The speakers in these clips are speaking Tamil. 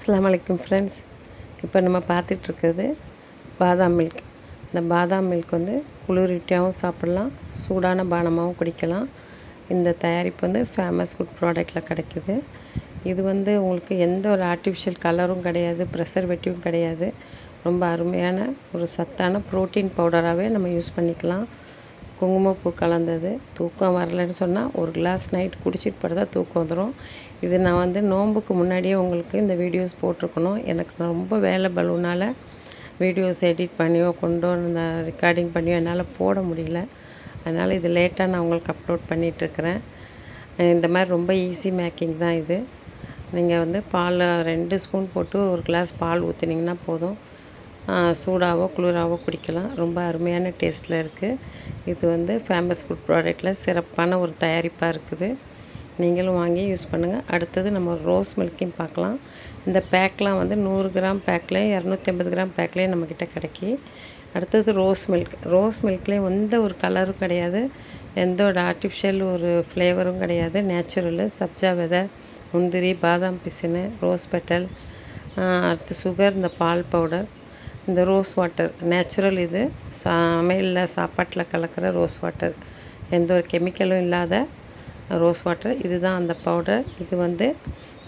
அஸ்ஸலாமு அலைக்கும் ஃப்ரெண்ட்ஸ். இப்போ நம்ம பார்த்துட்ருக்கிறது பாதாம் மில்க். இந்த பாதாம் மில்க் வந்து குளிர்விட்டியாகவும் சாப்பிட்லாம், சூடான பானமாகவும் குடிக்கலாம். இந்த தயாரிப்பு வந்து ஃபேமஸ் ஃபுட் ப்ராடக்ட்டில் கிடைக்குது. இது வந்து உங்களுக்கு எந்த ஒரு ஆர்டிஃபிஷியல் கலரும் கிடையாது, ப்ரெசர்வேட்டிவும் கிடையாது. ரொம்ப அருமையான ஒரு சத்தான ப்ரோட்டீன் பவுடராகவே நம்ம யூஸ் பண்ணிக்கலாம். குங்குமப்பூ கலந்தது. தூக்கம் வரலைன்னு சொன்னால் ஒரு கிளாஸ் நைட் குடிச்சிட்டு படுத்தா தூக்கம் வந்துடும். இது நான் வந்து நோன்புக்கு முன்னாடியே உங்களுக்கு இந்த வீடியோஸ் போட்டிருக்கணும். எனக்கு ரொம்ப வேலை பளுனால் வீடியோஸ் எடிட் பண்ணியோ இந்த ரெக்கார்டிங் பண்ணியோ என்னால் போட முடியல. அதனால் இது லேட்டாக நான் உங்களுக்கு அப்லோட் பண்ணிகிட்ருக்கிறேன். இந்த மாதிரி ரொம்ப ஈஸி மேக்கிங் தான் இது. நீங்கள் வந்து பால் 2 ஸ்பூன் போட்டு ஒரு கிளாஸ் பால் ஊற்றினீங்கன்னா போதும். சூடாகவோ குளிராகவோ குடிக்கலாம். ரொம்ப அருமையான டேஸ்ட்டில் இருக்குது. இது வந்து ஃபேமஸ் ஃபுட் ப்ராடக்ட்டில் சிறப்பான ஒரு தயாரிப்பாக இருக்குது. நீங்களும் வாங்கி யூஸ் பண்ணுங்கள். அடுத்தது நம்ம ரோஸ் மில்க்கையும் பார்க்கலாம். இந்த பேக்லாம் வந்து 100 கிராம் பேக்லேயும் 250 கிராம் பேக்லேயும் நம்மக்கிட்ட கிடைக்கி. அடுத்தது ரோஸ் மில்க். ரோஸ் மில்க்லேயும் எந்த ஒரு கலரும் கிடையாது, எந்த ஒரு ஆர்டிஃபிஷியல் ஒரு ஃப்ளேவரும் கிடையாது. நேச்சுரலு சப்ஜா விதை, முந்திரி, பாதாம் பிசினு, ரோஸ் பெட்டல், அடுத்து சுகர், இந்த பால் பவுடர், இந்த ரோஸ் வாட்டர் நேச்சுரல். இது சமையலில் சாப்பாட்டில் கலக்கிற ரோஸ் வாட்டர், எந்த ஒரு கெமிக்கலும் இல்லாத ரோஸ் வாட்டர். இதுதான் அந்த பவுடர். இது வந்து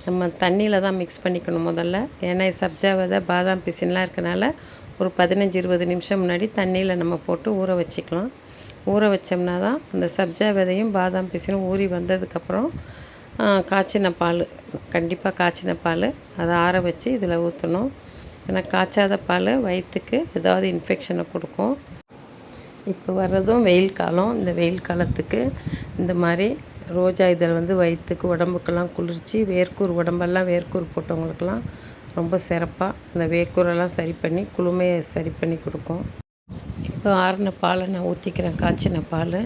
நம்ம தண்ணியில் தான் மிக்ஸ் பண்ணிக்கணும் முதல்ல. ஏன்னா சப்ஜா விதை, பாதாம் பிசின்லாம் இருக்கனால ஒரு 15-20 நிமிஷம் முன்னாடி தண்ணியில் நம்ம போட்டு ஊற வச்சுக்கலாம். ஊற வச்சோம்னா தான் அந்த சப்ஜா விதையும் பாதாம் பிசினும் ஊறி வந்ததுக்கப்புறம் காய்ச்சின பால், கண்டிப்பாக காய்ச்சின பால் அதை ஆற வச்சு இதில் ஊற்றணும். ஏன்னா காய்ச்சாத பால் வயிற்றுக்கு ஏதாவது இன்ஃபெக்ஷனை கொடுக்கும். இப்போ வர்றதும் வெயில் காலம். இந்த வெயில் காலத்துக்கு இந்த மாதிரி ரோஜா இதழ் வந்து வயிற்றுக்கு உடம்புக்கெல்லாம் குளிர்ச்சி, வேர்க்கூர் உடம்பெல்லாம் வேர்க்கூர் போட்டவங்களுக்கெல்லாம் ரொம்ப சிறப்பாக இந்த வேர்க்கூரெல்லாம் சரி பண்ணி குளுமையை சரி பண்ணி கொடுக்கும். இப்போ ஆறின பாலை நான் ஊற்றிக்கிறேன், காய்ச்சின பால்.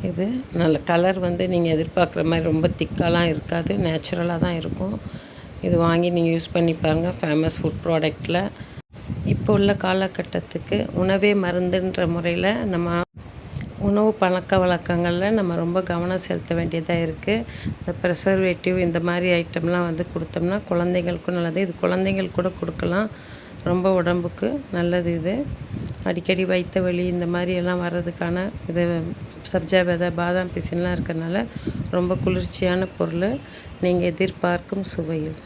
இது நல்ல கலர் வந்து நீங்கள் எதிர்பார்க்குற மாதிரி ரொம்ப திக்காலாம் இருக்காது, நேச்சுரலாக தான் இருக்கும். இது வாங்கி நீங்கள் யூஸ் பண்ணி பாருங்கள். ஃபேமஸ் ஃபுட் ப்ராடக்ட்டில் இப்போ உள்ள காலகட்டத்துக்கு உணவே மருந்துன்ற முறையில் நம்ம உணவு பழக்க வழக்கங்களில் நம்ம ரொம்ப கவனம் செலுத்த வேண்டியதாக இருக்குது. இந்த ப்ரெசர்வேட்டிவ் இந்த மாதிரி ஐட்டம்லாம் வந்து கொடுத்தோம்னா குழந்தைங்களுக்கும் நல்லது. இது குழந்தைங்களுக்கு கூட கொடுக்கலாம், ரொம்ப உடம்புக்கு நல்லது. இது அடிக்கடி வயிற்று வலி இந்த மாதிரி எல்லாம் வர்றதுக்கான இது சப்ஜா விதை, பாதாம் பிசின்லாம் இருக்கிறதுனால ரொம்ப குளிர்ச்சியான பொருள். நீங்கள் எதிர்பார்க்கும் சுவையில்.